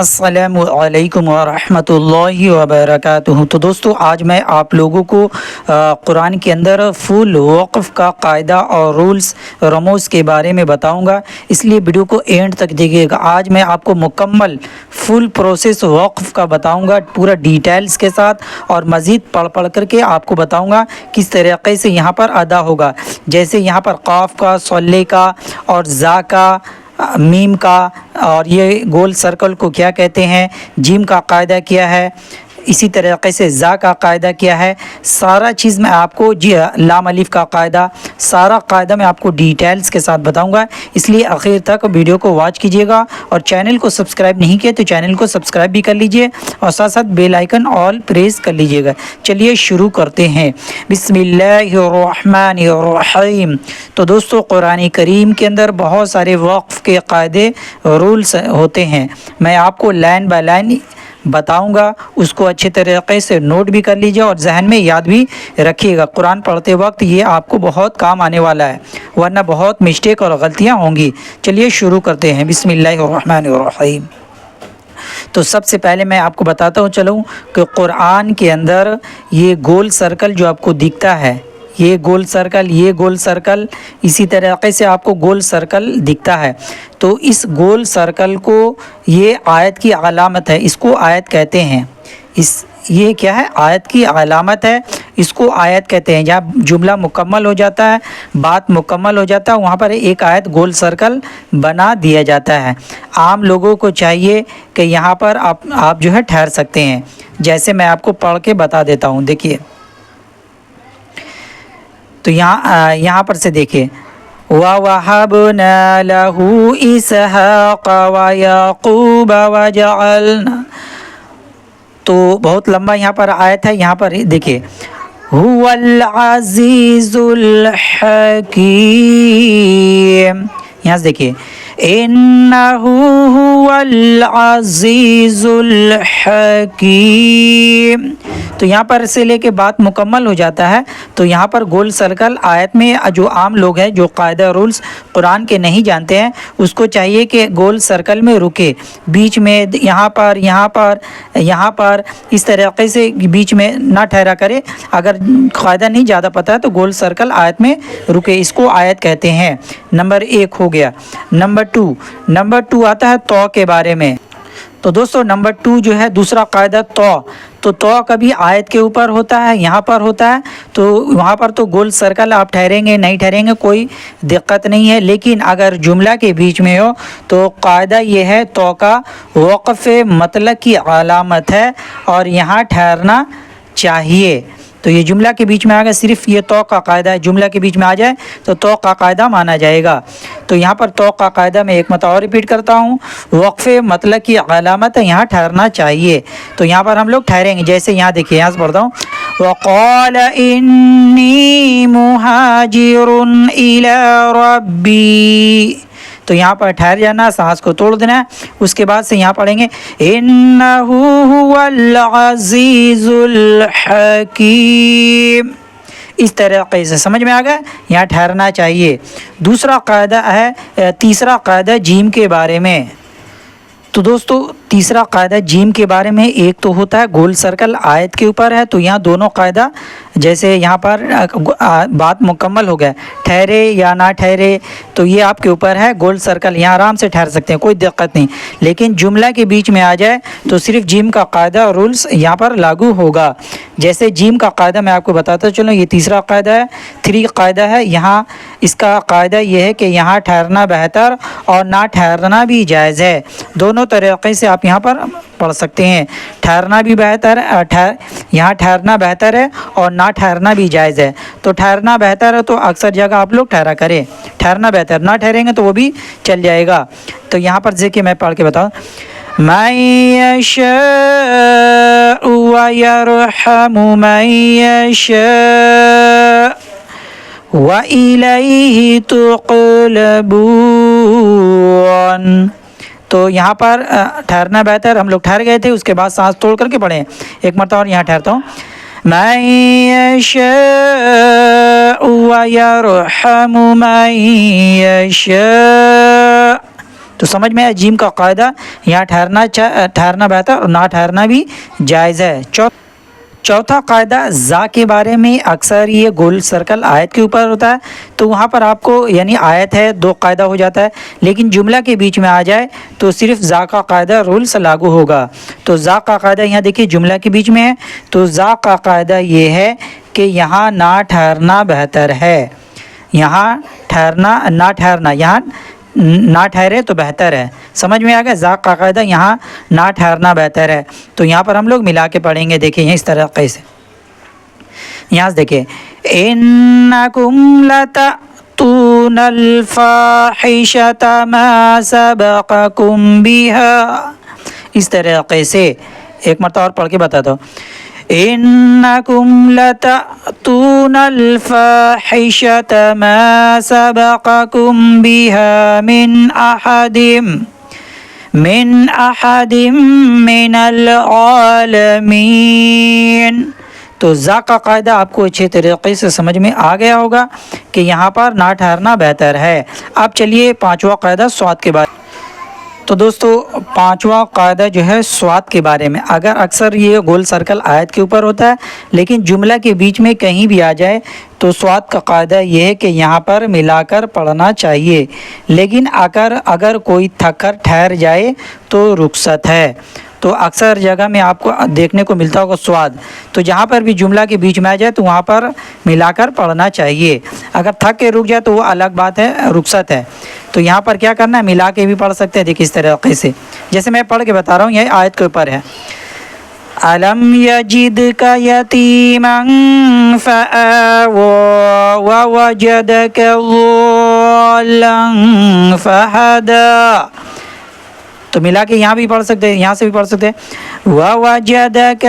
السلام علیکم ورحمۃ اللہ وبرکاتہ۔ تو دوستو، آج میں آپ لوگوں کو قرآن کے اندر فل وقف کا قاعدہ اور رولز رموز کے بارے میں بتاؤں گا، اس لیے ویڈیو کو اینڈ تک دیکھیے گا۔ آج میں آپ کو مکمل فل پروسیس وقف کا بتاؤں گا، پورا ڈیٹیلز کے ساتھ، اور مزید پڑھ کر کے آپ کو بتاؤں گا کس طریقے سے یہاں پر ادا ہوگا۔ جیسے یہاں پر قاف کا، صلے کا اور زا کا، میم کا، اور یہ گول سرکل کو کیا کہتے ہیں، جیم کا قاعدہ کیا ہے، اسی طریقے سے زا کا قاعدہ کیا ہے، سارا چیز میں آپ کو، لام الف کا قاعدہ، سارا قاعدہ میں آپ کو ڈیٹیلز کے ساتھ بتاؤں گا، اس لیے آخر تک ویڈیو کو واچ کیجیے گا۔ اور چینل کو سبسکرائب نہیں کیا تو چینل کو سبسکرائب بھی کر لیجئے، اور ساتھ ساتھ بیل آئیکن آل پریس کر لیجیے گا۔ چلیے شروع کرتے ہیں۔ بسم اللہ الرحمن الرحیم۔ تو دوستو، قرآن کریم کے اندر بہت سارے وقف کے قاعدے رولز ہوتے ہیں، میں آپ کو لائن بائی لائن بتاؤں گا، اس کو اچھے طریقے سے نوٹ بھی کر لیجیے اور ذہن میں یاد بھی رکھیے گا۔ قرآن پڑھتے وقت یہ آپ کو بہت کام آنے والا ہے، ورنہ بہت مسٹیک اور غلطیاں ہوں گی۔ چلیے شروع کرتے ہیں۔ بسم اللہ الرحمن الرحیم۔ تو سب سے پہلے میں آپ کو بتاتا ہوں چلوں کہ قرآن کے اندر یہ گول سرکل جو آپ کو دکھتا ہے، یہ گول سرکل اسی طریقے سے آپ کو گول سرکل دکھتا ہے، تو اس گول سرکل کو، یہ آیت کی علامت ہے، اس کو آیت کہتے ہیں۔ یہ کیا ہے؟ آیت کی علامت ہے، اس کو آیت کہتے ہیں۔ جہاں جملہ مکمل ہو جاتا ہے، بات مکمل ہو جاتا ہے، وہاں پر ایک آیت گول سرکل بنا دیا جاتا ہے۔ عام لوگوں کو چاہیے کہ یہاں پر آپ جو ہے ٹھہر سکتے ہیں، جیسے میں آپ کو پڑھ کے بتا دیتا ہوں۔ دیکھیے، تو یہاں پر سے دیکھیے، وَوَهَبْنَا لَهُ إِسْحَاقَ وَيَعْقُوبَ وَجَعَلْنَا، تو بہت لمبا یہاں پر آیت ہے، یہاں پر دیکھیے، هُوَ الْعَزِيزُ الْحَكِيمُ، یہاں سے دیکھیے، إِنَّهُ هُوَ الْعَزِيزُ الْحَكِيمُ، تو یہاں پر سے لے کے بات مکمل ہو جاتا ہے، تو یہاں پر گول سرکل آیت میں جو عام لوگ ہیں، جو قاعدہ رولز قرآن کے نہیں جانتے ہیں، اس کو چاہیے کہ گول سرکل میں رکے، بیچ میں یہاں پر اس طریقے سے بیچ میں نہ ٹھہرا کرے۔ اگر قاعدہ نہیں زیادہ پتہ ہے تو گول سرکل آیت میں رکے، اس کو آیت کہتے ہیں۔ نمبر 1 ہو گیا۔ نمبر 2 آتا ہے تو کے بارے میں۔ تو دوستو، نمبر 2 جو ہے دوسرا قاعدہ تو کبھی آیت کے اوپر ہوتا ہے، یہاں پر ہوتا ہے، تو وہاں پر تو گول سرکل آپ ٹھہریں گے نہیں ٹھہریں گے کوئی دقت نہیں ہے، لیکن اگر جملہ کے بیچ میں ہو تو قاعدہ یہ ہے، تو کا وقف مطلق کی علامت ہے اور یہاں ٹھہرنا چاہیے۔ تو یہ جملہ کے بیچ میں آ گیا، صرف یہ تو کا قاعدہ ہے، جملہ کے بیچ میں آ جائے تو کا قاعدہ مانا جائے گا۔ تو یہاں پر تو کا قاعدہ میں ایک مرتبہ اور ریپیٹ کرتا ہوں، وقف مطلق کی علامت ہے، یہاں ٹھہرنا چاہیے، تو یہاں پر ہم لوگ ٹھہریں گے۔ جیسے یہاں دیکھیے، یہاں سے پڑھتا ہوں، وَقَالَ إِنِّي مُهَاجِرٌ إِلَىٰ رَبِّي، تو یہاں پر ٹھہر جانا، سانس کو توڑ دینا ہے۔ اس کے بعد سے یہاں پڑھیں گے، إِنَّهُ هُوَ الْعَزِيزُ الْحَكِيمُ، اس طریقے سے سمجھ میں آ گیا، یہاں ٹھہرنا چاہیے۔ دوسرا قاعدہ ہے، تیسرا قاعدہ جیم کے بارے میں۔ تو دوستو، تیسرا قاعدہ جیم کے بارے میں، ایک تو ہوتا ہے گول سرکل آیت کے اوپر ہے، تو یہاں دونوں قاعدہ، جیسے یہاں پر بات مکمل ہو گیا، ٹھہرے یا نہ ٹھہرے تو یہ آپ کے اوپر ہے، گول سرکل یہاں آرام سے ٹھہر سکتے ہیں، کوئی دقت نہیں، لیکن جملہ کے بیچ میں آ جائے تو صرف جیم کا قاعدہ اور رولز یہاں پر لاگو ہوگا۔ جیسے جیم کا قاعدہ میں آپ کو بتاتا چلوں، یہ تیسرا قاعدہ ہے، 3 قاعدہ ہے یہاں۔ اس کا قاعدہ یہ ہے کہ یہاں ٹھہرنا بہتر اور نہ ٹھہرنا بھی جائز ہے، دونوں طریقے سے آپ یہاں پر پڑھ سکتے ہیں۔ ٹھہرنا بھی بہتر ہے، یہاں ٹھہرنا بہتر ہے اور نہ ٹھہرنا بھی جائز ہے۔ تو ٹھہرنا بہتر ہے تو اکثر جگہ آپ لوگ ٹھہرا کریں، ٹھہرنا بہتر، نہ ٹھہریں گے تو وہ بھی چل جائے گا۔ تو یہاں پر دیکھیے، میں پڑھ کے بتاؤں، مَن يَشَاءُ وَيَرْحَمُ مَن يَشَاءُ وَإِلَيْهِ تُقْلَبُونَ، تو یہاں پر ٹھہرنا بہتر، ہم لوگ ٹھہر گئے تھے، اس کے بعد سانس توڑ کر کے پڑھیں، ایک مرتبہ اور یہاں ٹھہرتا ہوں، مَن يَشَاءُ وَيَرْحَمُ مَن يَشَاءُ، تو سمجھ میں آیا جیم کا قاعدہ، یہاں ٹھہرنا بہتر اور نہ ٹھہرنا بھی جائز ہے۔ چوتھا قاعدہ زا کے بارے میں، اکثر یہ گول سرکل آیت کے اوپر ہوتا ہے، تو وہاں پر آپ کو یعنی آیت ہے دو قاعدہ ہو جاتا ہے، لیکن جملہ کے بیچ میں آ جائے تو صرف زا کا قاعدہ رولس لاگو ہوگا۔ تو زا کا قاعدہ یہاں دیکھیے جملہ کے بیچ میں ہے، تو زا کا قاعدہ یہ ہے کہ یہاں نہ ٹھہرنا بہتر ہے، یہاں یہاں نہ ٹھہرے تو بہتر ہے۔ سمجھ میں آ گیا؟ ذا کا قاعدہ یہاں نہ ٹھہرنا بہتر ہے، تو یہاں پر ہم لوگ ملا کے پڑھیں گے۔ دیکھیں اس طریقے سے، یہاں سے دیکھیں انکم لتأتون الفاحشۃ ما سبقکم بها، اس طریقے سے ایک مرتبہ اور پڑھ کے بتاتا ہوں۔ انکم لتأتون الفاحشۃ ما سبقکم بها من احد من العالمین۔ تو ذا کا قاعدہ آپ کو اچھے طریقے سے سمجھ میں آ گیا ہوگا کہ یہاں پر نہ ٹھہرنا بہتر ہے۔ اب چلیے پانچواں قاعدہ سواد کے بارے میں۔ تو دوستو پانچواں قاعدہ جو ہے سواد کے بارے میں، اگر اکثر یہ گول سرکل آیت کے اوپر ہوتا ہے لیکن جملہ کے بیچ میں کہیں بھی آ جائے تو سواد کا قاعدہ یہ ہے کہ یہاں پر ملا کر پڑھنا چاہیے، لیکن اگر کوئی تھک کر ٹھہر جائے تو رخصت ہے۔ تو اکثر جگہ میں آپ کو دیکھنے کو ملتا ہوگا سواد، تو جہاں پر بھی جملہ کے بیچ میں آ جائے تو وہاں پر ملا کر پڑھنا چاہیے، اگر تھک کے رک جائے تو وہ الگ بات ہے، رخصت ہے۔ تو یہاں پر کیا کرنا ہے، ملا کے بھی پڑھ سکتے ہیں۔ دیکھیں اس طریقے سے، جیسے میں پڑھ کے بتا رہا ہوں، یہ آیت کے اوپر ہے، أَلَمْ يَجِدْكَ يَتِيمًا فَآوَىٰ وَوَجَدَكَ ضَالًّا فَهَدَىٰ۔ تو ملا کے یہاں بھی پڑھ سکتے ہیں، یہاں سے بھی پڑھ سکتے ہیں، وَوَجَدَكَ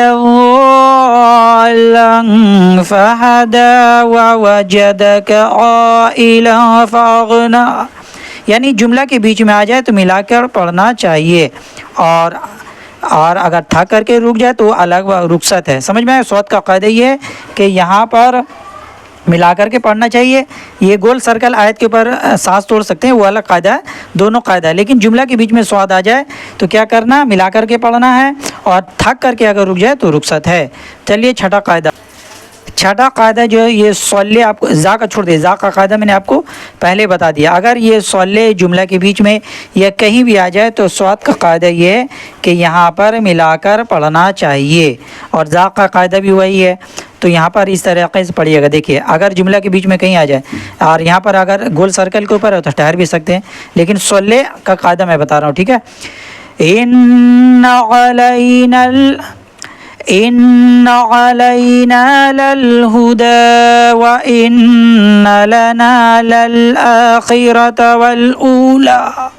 ضَالًّا فَهَدَىٰ وَوَجَدَكَ عَائِلًا فَأَغْنَىٰ۔ یعنی جملہ کے بیچ میں آ جائے تو ملا کر پڑھنا چاہیے، اور اگر تھک کر کے رک جائے تو الگ رخصت ہے۔ سمجھ میں آئے؟ سواد کا قاعدہ یہ ہے کہ یہاں پر ملا کر کے پڑھنا چاہیے۔ یہ گول سرکل آیت کے اوپر سانس توڑ سکتے ہیں، وہ الگ قاعدہ ہے، دونوں قاعدہ ہے، لیکن جملہ کے بیچ میں سواد آ جائے تو کیا کرنا، ملا کر کے پڑھنا ہے، اور تھک کر کے اگر رک جائے تو رخصت ہے۔ چلیے چھٹا قاعدہ جو ہے یہ صلی، آپ کو ذا کا چھوڑ دے، ذا کا قاعدہ میں نے آپ کو پہلے بتا دیا، اگر یہ صلی جملہ کے بیچ میں یا کہیں بھی آ جائے تو سواد کا قاعدہ یہ ہے کہ یہاں پر ملا کر پڑھنا چاہیے، اور ذا کا قاعدہ بھی وہی ہے۔ تو یہاں پر اس طریقے سے پڑھیے گا۔ دیکھیے اگر جملہ کے بیچ میں کہیں آ جائے اور یہاں پر اگر گول سرکل کے اوپر ہے تو ٹھہر بھی سکتے ہیں، لیکن صلی کا قاعدہ میں بتا رہا ہوں، ٹھیک ہے۔ إِنَّ عَلَيْنَا لَلْهُدَىٰ وَإِنَّ لَنَا لَلْآخِرَةَ وَالْأُولَىٰ۔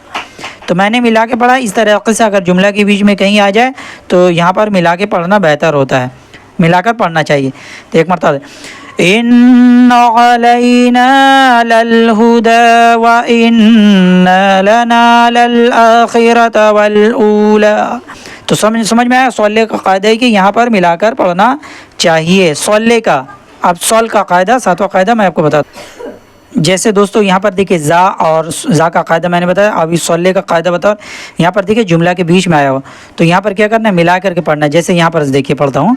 تو میں نے ملا کے پڑھا، اس طریقے سے اگر جملہ کے بیچ میں کہیں آ جائے تو یہاں پر ملا کے پڑھنا بہتر ہوتا ہے، ملا کر پڑھنا چاہیے۔ تو ایک مرتبہ إِنَّ عَلَيْنَا لَلْهُدَىٰ وَإِنَّ لَنَا لَلْآخِرَةَ وَالْأُولَىٰ۔ تو سمجھ میں آیا؟ صلی کا قاعدہ ہے کہ یہاں پر ملا کر پڑھنا چاہیے، صلی کا۔ اب صل کا قاعدہ، ساتواں قاعدہ میں آپ کو بتاتا ہوں۔ جیسے دوستو یہاں پر دیکھیں ذا اور ذا کا قاعدہ میں نے بتایا، اب اس صلی کا قاعدہ بتاؤ۔ یہاں پر دیکھیں جملہ کے بیچ میں آیا ہو تو یہاں پر کیا کرنا ہے، ملا کر کے پڑھنا ہے۔ جیسے یہاں پر دیکھیے پڑھتا ہوں،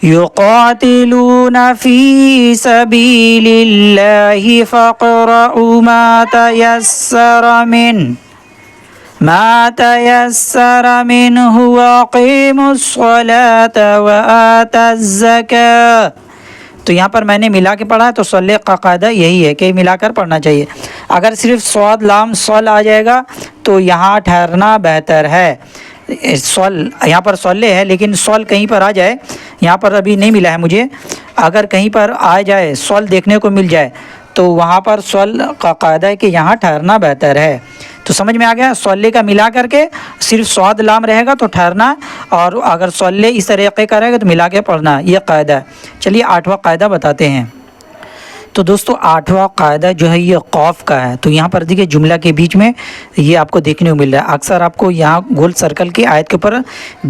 يقاتلون في سبيل الله فاقرؤوا ما تيسر منه وأقيموا الصلاة وآتوا الزكاة۔ تو یہاں پر میں نے ملا کے پڑھا ہے، تو صلی کا قاعدہ یہی ہے کہ ملا کر پڑھنا چاہیے۔ اگر صرف صاد لام صل آ جائے گا تو یہاں ٹھہرنا بہتر ہے۔ یہاں پر صلی ہے لیکن صل کہیں پر آ جائے، یہاں پر ابھی نہیں ملا ہے مجھے، اگر کہیں پر آ جائے صل دیکھنے کو مل جائے تو وہاں پر صل کا قاعدہ ہے کہ یہاں ٹھہرنا بہتر ہے۔ تو سمجھ میں آ گیا؟ صلی کا ملا کر کے صرف صاد لام رہے گا تو ٹھہرنا، اور اگر صلی اس طریقے کا رہے گا تو ملا کے پڑھنا، یہ قاعدہ ہے۔ چلیے آٹھواں قاعدہ بتاتے ہیں۔ تو تو دوستو آٹھواں قاعدہ جو ہے یہ قوف کا ہے. تو یہاں پر دیکھیے جملہ کے بیچ میں یہ آپ کو دیکھنے کو مل رہا ہے. اکثر آپ کو یہاں گول سرکل کی آیت کے اوپر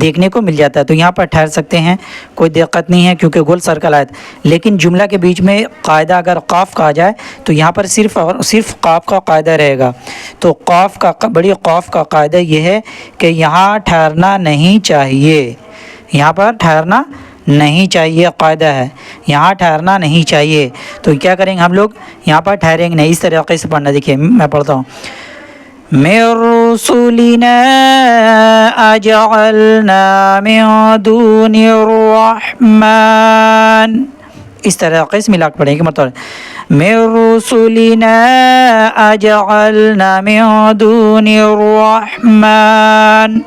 دیکھنے کو مل جاتا ہے. تو یہاں پر ٹھہر سکتے ہیں, کوئی دقت نہیں ہے کیونکہ گول سرکل آیت. لیکن جملہ کے بیچ میں قاعدہ اگر قاف کہا جائے تو یہاں پر صرف اور صرف قاف کا قاعدہ رہے گا. تو قاف کا بڑی قاف کا قاعدہ یہ ہے کہ یہاں ٹھہرنا نہیں چاہیے. یہاں پر ٹھہرنا نہیں چاہیے قاعدہ ہے, یہاں ٹھہرنا نہیں چاہیے. تو کیا کریں گے ہم لوگ, یہاں پر ٹھہریں گے نہیں. اس طریقے سے پڑھنا. دیکھیے میں پڑھتا ہوں, مِن رُسُلِنَا أَجَعَلْنَا مِن دُونِ الرَّحْمَنِ, اس طریقے سے ملا کے پڑھیں گے. مطلب مِن رُسُلِنَا أَجَعَلْنَا مِن دُونِ الرَّحْمَنِ.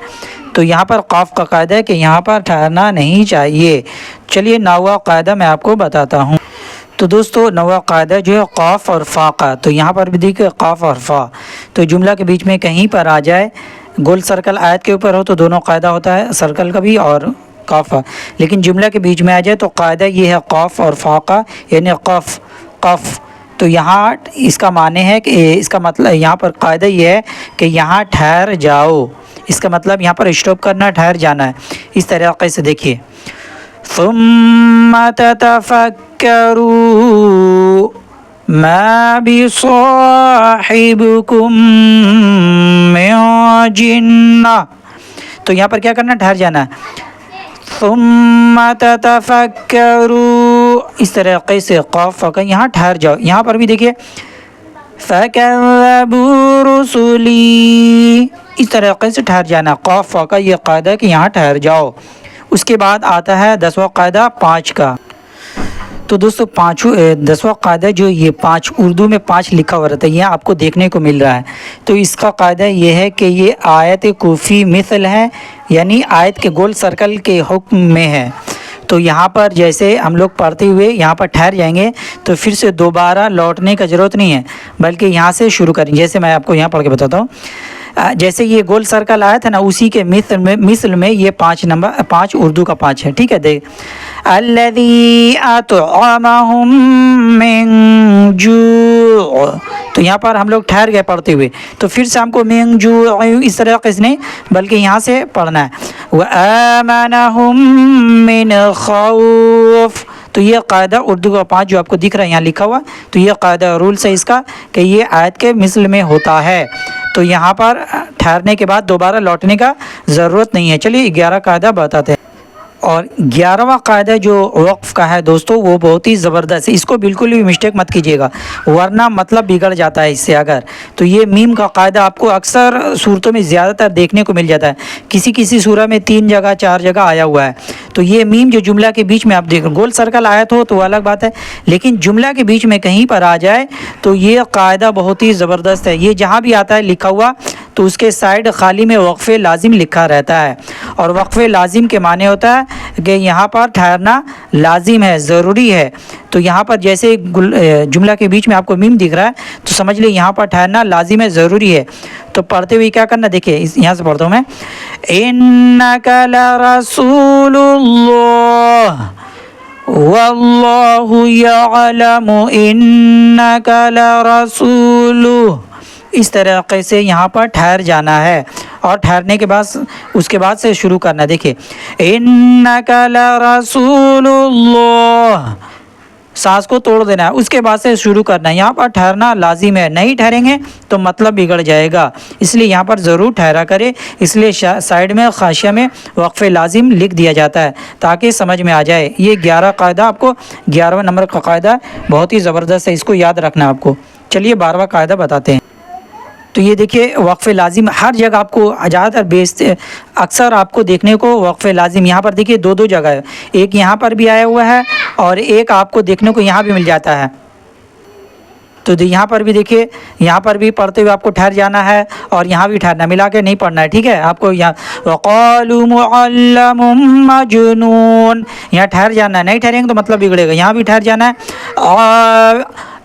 تو یہاں پر قاف کا قاعدہ ہے کہ یہاں پر ٹھہرنا نہیں چاہیے. چلیے نوواں قاعدہ میں آپ کو بتاتا ہوں. تو دوستو نوواں قاعدہ جو ہے قاف اور فا کا. تو یہاں پر بھی دیکھیں قاف اور فا, تو جملہ کے بیچ میں کہیں پر آ جائے, گول سرکل آیت کے اوپر ہو تو دونوں قاعدہ ہوتا ہے, سرکل کا بھی اور قاف کا. لیکن جملہ کے بیچ میں آ جائے تو قاعدہ یہ ہے قاف اور فا کا, یعنی قف قف. تو یہاں اس کا معنی ہے کہ اس کا مطلب یہاں پر قاعدہ یہ ہے کہ یہاں ٹھہر جاؤ. اس کا مطلب یہاں پر اسٹاپ کرنا, ٹھہر جانا ہے. اس طریقے سے دیکھیے, ثم تتفکروا ما بصاحبکم من جنہ. تو یہاں پر کیا کرنا, ٹھہر جانا ہے. ثم تتفکروا, اس طریقے سے قاف کا یہاں ٹھہر جاؤ. یہاں پر بھی دیکھیے فَكَذَّبُوا رُسُلِي, اس طریقے سے ٹھہر جانا. قاف کا یہ قاعدہ ہے کہ یہاں ٹھہر جاؤ. اس کے بعد آتا ہے 10واں قاعدہ 5 کا. تو دوستو 10واں قاعدہ جو یہ 5 اردو میں 5 لکھا ہوا رہتا ہے, یہ آپ کو دیکھنے کو مل رہا ہے. تو اس کا قاعدہ یہ ہے کہ یہ آیت کوفی مثل ہے, یعنی آیت کے گول سرکل کے حکم میں ہے. تو یہاں پر جیسے ہم لوگ پڑھتے ہوئے یہاں پر ٹھہر جائیں گے تو پھر سے دوبارہ لوٹنے کا ضرورت نہیں ہے, بلکہ یہاں سے شروع کریں. جیسے میں آپ کو یہاں پڑھ کے بتاتا ہوں, جیسے یہ گول سرکل آیا تھا نا, اسی کے مثل میں یہ 5 اردو کا 5 ہے. ٹھیک ہے, دیکھ الذی اطعمہم من جوع. تو یہاں پر ہم لوگ ٹھہر گئے پڑھتے ہوئے, تو پھر سے ہم کو من جوع اس طریقے سے نہیں, بلکہ یہاں سے پڑھنا ہے. وآمنہم من خوف. تو یہ قاعدہ اردو کا 5 جو آپ کو دکھ رہا ہے یہاں لکھا ہوا, تو یہ قاعدہ رولس ہے اس کا کہ یہ آیت کے مثل میں ہوتا ہے. تو یہاں پر ٹھہرنے کے بعد دوبارہ لوٹنے کا ضرورت نہیں ہے. چلیے 11 قاعدہ بتاتے ہیں. اور 11واں قاعدہ جو وقف کا ہے دوستو وہ بہت ہی زبردست ہے. اس کو بالکل بھی مسٹیک مت کیجیے گا, ورنہ مطلب بگڑ جاتا ہے اس سے. اگر تو یہ میم کا قاعدہ آپ کو اکثر صورتوں میں زیادہ تر دیکھنے کو مل جاتا ہے. کسی سورہ میں 3 جگہ 4 جگہ آیا ہوا ہے. تو یہ میم جو جملہ کے بیچ میں آپ دیکھ گول سرکل آیا تو وہ الگ بات ہے, لیکن جملہ کے بیچ میں کہیں پر آ جائے تو یہ قاعدہ بہت ہی زبردست ہے. یہ جہاں بھی آتا ہے لکھا ہوا تو اس کے سائڈ خالی میں وقف لازم لکھا رہتا ہے. اور وقف لازم کے معنی ہوتا ہے کہ یہاں پر ٹھہرنا لازم ہے, ضروری ہے. تو یہاں پر جیسے جملہ کے بیچ میں آپ کو میم دکھ رہا ہے تو سمجھ لیں یہاں پر ٹھہرنا لازم ہے, ضروری ہے. تو پڑھتے ہوئے کیا کرنا, دیکھیے یہاں سے پڑھتا ہوں میں, انک لرسول اللہ واللہ یعلم انک لرسولہ. اس طریقے سے یہاں پر ٹھہر جانا ہے, اور ٹھہرنے کے بعد اس کے بعد سے شروع کرنا. دیکھیے انک لرسول اللہ, سانس کو توڑ دینا ہے, اس کے بعد سے شروع کرنا ہے. یہاں پر ٹھہرنا لازم ہے, نہیں ٹھہریں گے تو مطلب بگڑ جائے گا, اس لیے یہاں پر ضرور ٹھہرا کرے. اس لیے سائڈ میں حاشیہ میں وقف لازم لکھ دیا جاتا ہے تاکہ سمجھ میں آ جائے. یہ 11 قاعدہ آپ کو 11واں نمبر کا قاعدہ بہت ہی زبردست ہے, اس کو یاد رکھنا آپ کو. چلیے 12واں قاعدہ بتاتے ہیں. تو یہ دیکھیے وقف لازم ہر جگہ آپ کو زیادہ تر اکثر آپ کو دیکھنے کو وقف لازم یہاں پر دیکھیے 2 جگہ ہے. ایک یہاں پر بھی آیا ہوا ہے اور ایک آپ کو دیکھنے کو یہاں بھی مل جاتا ہے. تو یہاں پر بھی دیکھیے, یہاں پر بھی پڑھتے ہوئے آپ کو ٹھہر جانا ہے اور یہاں بھی ٹھہرنا, ملا کے نہیں پڑھنا ہے. ٹھیک ہے, آپ کو یہاں وقالوا معلم مجنون, یہاں ٹھہر جانا ہے. نہیں ٹھہریں گے تو مطلب بگڑے گا. یہاں بھی ٹھہر جانا ہے.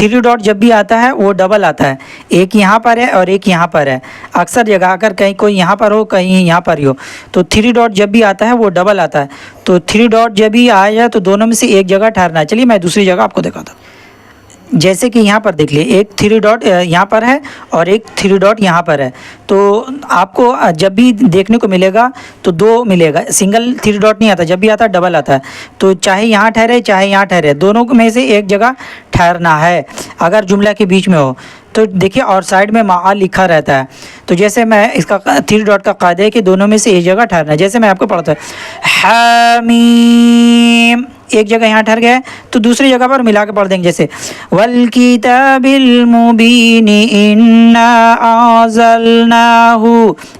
تھری ڈاٹ جب بھی آتا ہے وہ ڈبل آتا ہے، ایک یہاں پر ہے اور ایک یہاں پر ہے، اکثر جگہ اگر کہیں کوئی یہاں پر ہو کہیں یہاں پر ہی ہو، تو تھری ڈاٹ جب بھی آتا ہے وہ ڈبل آتا ہے۔ تو تھری ڈاٹ جب بھی آ جائے تو دونوں میں سے ایک جگہ ٹھہرنا ہے۔ چلیے میں دوسری جگہ آپ کو دکھاتا ہوں، جیسے کہ یہاں پر دیکھ لیں ایک تھری ڈاٹ یہاں پر ہے اور ایک تھری ڈاٹ یہاں پر ہے، تو آپ کو جب بھی دیکھنے کو ملے گا تو دو ملے گا، سنگل تھری ڈاٹ نہیں آتا، جب بھی آتا ہے ڈبل آتا ہے، تو چاہے یہاں ٹھہرے چاہے یہاں ٹھہرے، دونوں میں سے ایک جگہ ٹھہرنا ہے اگر جملہ کے بیچ میں ہو۔ تو دیکھیے اور سائڈ میں مع لکھا رہتا ہے، تو جیسے میں اس کا تھری ڈاٹ کا قاعدہ ہے کہ دونوں میں سے ایک جگہ ٹھہرنا ہے، جیسے میں آپ کو پڑھتا ہوں حامیم، ایک جگہ یہاں ٹھہر گیا ہے تو دوسری جگہ پر ملا کے پڑھ دیں گے، جیسے والکتاب المبین انا انزلناہ،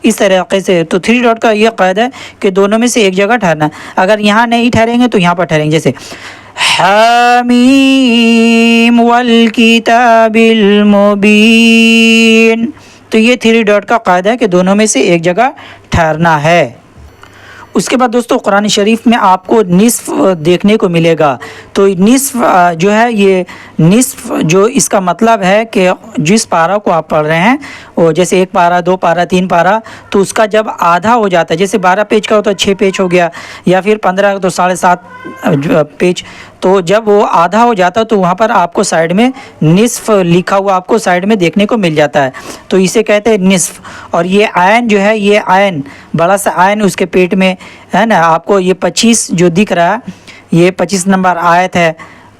اس طریقے سے۔ تو تھری ڈاٹ کا یہ قاعدہ ہے کہ دونوں میں سے ایک جگہ ٹھہرنا ہے، اگر یہاں نہیں ٹھہریں گے تو یہاں پر ٹھہریں گے، جیسے حامیم والکتاب المبین۔ تو یہ تھری ڈاٹ کا قاعدہ ہے کہ دونوں میں سے ایک جگہ ٹھہرنا ہے۔ اس کے بعد دوستو قرآن شریف میں آپ کو نصف دیکھنے کو ملے گا، تو نصف جو ہے یہ نصف جو اس کا مطلب ہے کہ جس پارہ کو آپ پڑھ رہے ہیں وہ جیسے ایک پارہ، دو پارہ، تین پارہ، تو اس کا جب آدھا ہو جاتا ہے، جیسے 12 پیج کا ہوتا ہے 6 پیج ہو گیا، یا پھر 15 تو 7.5 پیج، تو جب وہ آدھا ہو جاتا ہے تو وہاں پر آپ کو سائڈ میں نصف لکھا ہوا آپ کو سائڈ میں دیکھنے کو مل جاتا ہے، تو اسے کہتے ہیں نصف۔ اور یہ عین جو ہے، یہ عین بڑا سا عین اس کے پیٹ میں ہے نا، آپ کو یہ 25 جو دکھ رہا ہے، یہ 25 نمبر آیت ہے،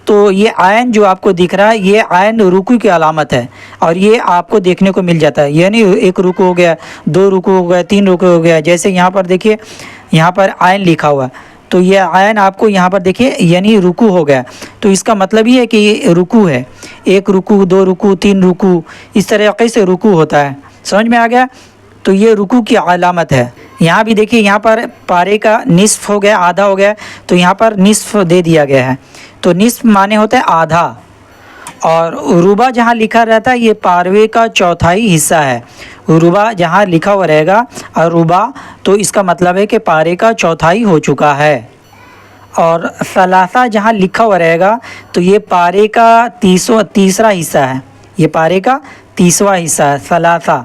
تو یہ عین جو آپ کو دکھ رہا ہے یہ عین رکوع کی علامت ہے، اور یہ آپ کو دیکھنے کو مل جاتا ہے، یعنی ایک رکوع ہو گیا، دو رکوع ہو گیا، تین رکوع ہو گیا، جیسے یہاں پر دیکھیے یہاں پر عین لکھا ہوا ہے، تو یہ عین آپ کو یہاں پر دیکھیے یعنی رکوع ہو گیا، تو اس کا مطلب یہ ہے کہ یہ رکوع ہے، ایک رکوع، دو رکوع، تین رکوع، اس طریقے سے رکوع ہوتا ہے، سمجھ میں آ گیا؟ تو یہ رکوع کی علامت ہے۔ یہاں بھی دیکھیے یہاں پر پارے کا نصف ہو گیا، آدھا ہو گیا، تو یہاں پر نصف دے دیا گیا ہے، تو نصف معنی ہوتا ہے آدھا، اور ربع جہاں لکھا رہتا ہے یہ پاروے کا چوتھائی حصہ ہے، ربع جہاں لکھا ہوا رہے گا اور ربع، تو اس کا مطلب ہے کہ پارے کا چوتھائی ہو چکا ہے، اور ثلاثہ جہاں لکھا ہوا رہے گا تو یہ پارے کا تیسرا حصہ ہے، یہ پارے کا تیسرا حصہ ہے ثلاثہ،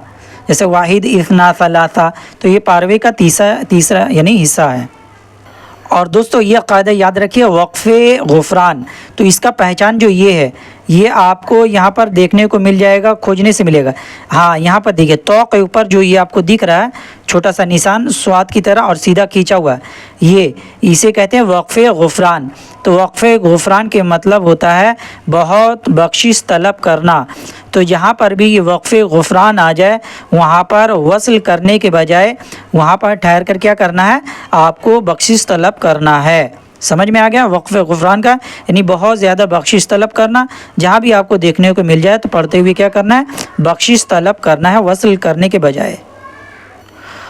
جیسے واحد، اثنا، ثلاثہ، تو یہ پاروے کا تیسرا یعنی حصہ ہے۔ اور دوستو یہ قاعدہ یاد رکھیے وقف غفران، تو اس کا پہچان جو یہ ہے، یہ آپ کو یہاں پر دیکھنے کو مل جائے گا، کھوجنے سے ملے گا۔ ہاں یہاں پر دیکھیے تو کے اوپر جو یہ آپ کو دکھ رہا ہے چھوٹا سا نشان سواد کی طرح اور سیدھا کھینچا ہوا ہے، یہ اسے کہتے ہیں وقف غفران۔ تو وقف غفران کے مطلب ہوتا ہے بہت بخشش طلب کرنا، تو جہاں پر بھی یہ وقف غفران آ جائے وہاں پر وصل کرنے کے بجائے وہاں پر ٹھہر کر کیا کرنا ہے، آپ کو بخشش طلب کرنا ہے۔ سمجھ میں آ گیا وقف غفران کا یعنی بہت زیادہ بخشش طلب کرنا، جہاں بھی آپ کو دیکھنے کو مل جائے تو پڑھتے ہوئے کیا کرنا ہے، بخشش طلب کرنا ہے وصل کرنے کے بجائے۔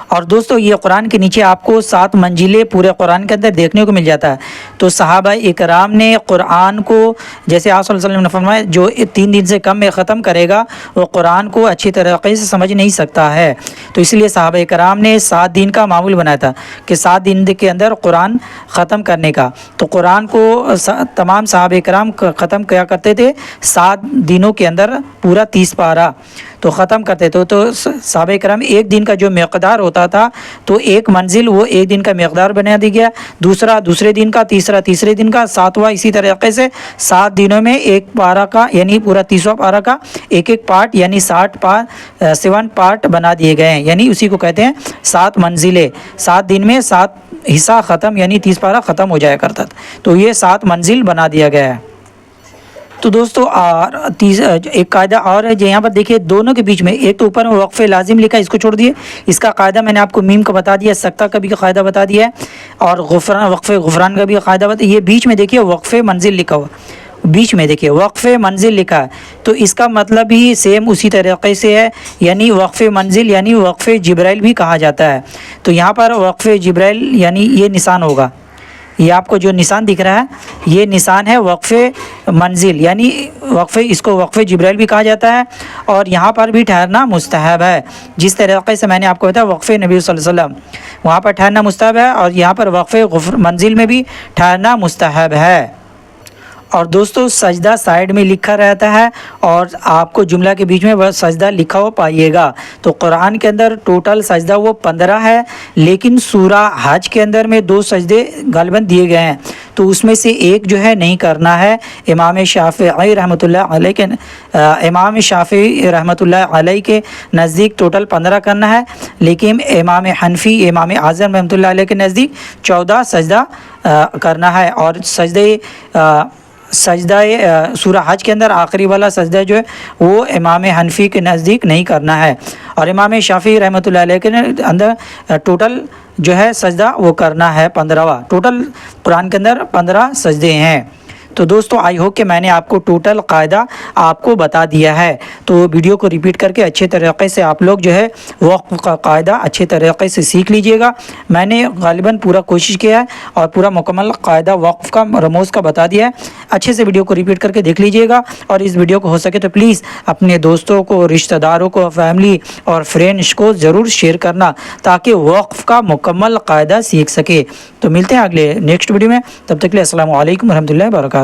اور دوستو یہ قرآن کے نیچے آپ کو 7 منزلیں پورے قرآن کے اندر دیکھنے کو مل جاتا ہے، تو صحابہ اکرام نے قرآن کو، جیسے آپ صلی اللہ علیہ وسلم نے فرمایا جو 3 دن سے کم میں ختم کرے گا وہ قرآن کو اچھی طریقے سے سمجھ نہیں سکتا ہے، تو اس لیے صحابہ اکرام نے 7 دن کا معمول بنایا تھا کہ 7 دن کے اندر قرآن ختم کرنے کا، تو قرآن کو تمام صحابہ اکرام ختم کیا کرتے تھے 7 دنوں کے اندر، پورا 30 پارہ تو ختم کرتے تھے۔ تو صحابہ کرام ایک دن کا جو مقدار ہوتا تھا تو ایک منزل وہ ایک دن کا مقدار بنا دی گیا، دوسرا دوسرے دن کا، تیسرا تیسرے دن کا، 7واں اسی طریقے سے 7 دنوں میں ایک پارہ کا یعنی پورا 30واں پارہ کا ایک پارٹ یعنی 7 پارٹ بنا دیے گئے ہیں، یعنی اسی کو کہتے ہیں 7 منزلیں، 7 دن میں 7 حصہ ختم یعنی 30 پارہ ختم ہو جایا کرتا تھا، تو یہ 7 منزل بنا دیا گیا ہے۔ تو دوستو ایک قاعدہ اور ہے جو یہاں پر دیکھیے دونوں کے بیچ میں، ایک تو اوپر میں وقف لازم لکھا ہے، اس کو چھوڑ دیے، اس کا قاعدہ میں نے آپ کو میم کا بتا دیا، سکتہ کا بھی قاعدہ بتا دیا ہے، اور وقف غفران کا بھی قاعدہ بتا، یہ بیچ میں دیکھیے وقف منزل لکھا ہوا، بیچ میں دیکھیے وقف منزل لکھا ہے، تو اس کا مطلب بھی سیم اسی طریقے سے ہے، یعنی وقف منزل یعنی وقف جبرائیل بھی کہا جاتا ہے، تو یہاں پر وقف جبرائیل یعنی یہ نشان ہوگا، یہ آپ کو جو نشان دکھ رہا ہے یہ نشان ہے وقف منزل، یعنی اس کو وقف جبرائیل بھی کہا جاتا ہے، اور یہاں پر بھی ٹھہرنا مستحب ہے، جس طریقے سے میں نے آپ کو بتایا وقف نبی صلی اللہ علیہ وسلم وہاں پر ٹھہرنا مستحب ہے، اور یہاں پر وقف منزل میں بھی ٹھہرنا مستحب ہے۔ اور دوستو سجدہ سائڈ میں لکھا رہتا ہے اور آپ کو جملہ کے بیچ میں وہ سجدہ لکھا ہوا پائیے گا۔ تو قرآن کے اندر ٹوٹل سجدہ وہ 15 ہے، لیکن سورہ حج کے اندر میں 2 سجدے غالباً دیے گئے ہیں، تو اس میں سے ایک جو ہے نہیں کرنا ہے۔ امام شافعی رحمۃ اللہ علیہ کے نزدیک ٹوٹل 15 کرنا ہے، لیکن امام حنفی امام اعظم رحمۃ اللہ علیہ کے نزدیک 14 سجدہ کرنا ہے۔ اور سجدہ سورہ حج کے اندر آخری والا سجدہ جو ہے وہ امام حنفی کے نزدیک نہیں کرنا ہے، اور امام شافعی رحمۃ اللہ علیہ کے اندر ٹوٹل جو ہے سجدہ وہ کرنا ہے 15واں۔ ٹوٹل قرآن کے اندر 15 سجدے ہیں۔ تو دوستو آئی ہوپ کہ میں نے آپ کو ٹوٹل قاعدہ آپ کو بتا دیا ہے، تو ویڈیو کو ریپیٹ کر کے اچھے طریقے سے آپ لوگ جو ہے وقف کا قاعدہ اچھے طریقے سے سیکھ لیجئے گا۔ میں نے غالباً پورا کوشش کیا ہے اور پورا مکمل قاعدہ وقف کا رموز کا بتا دیا ہے۔ اچھے سے ویڈیو کو ریپیٹ کر کے دیکھ لیجئے گا، اور اس ویڈیو کو ہو سکے تو پلیز اپنے دوستوں کو، رشتہ داروں کو، فیملی اور فرینڈس کو ضرور شیئر کرنا، تاکہ وقف کا مکمل قاعدہ سیکھ سکے۔ تو ملتے ہیں اگلے نیکسٹ ویڈیو میں، تب تک کے لیے السلام علیکم ورحمۃ اللہ وبرکاتہ۔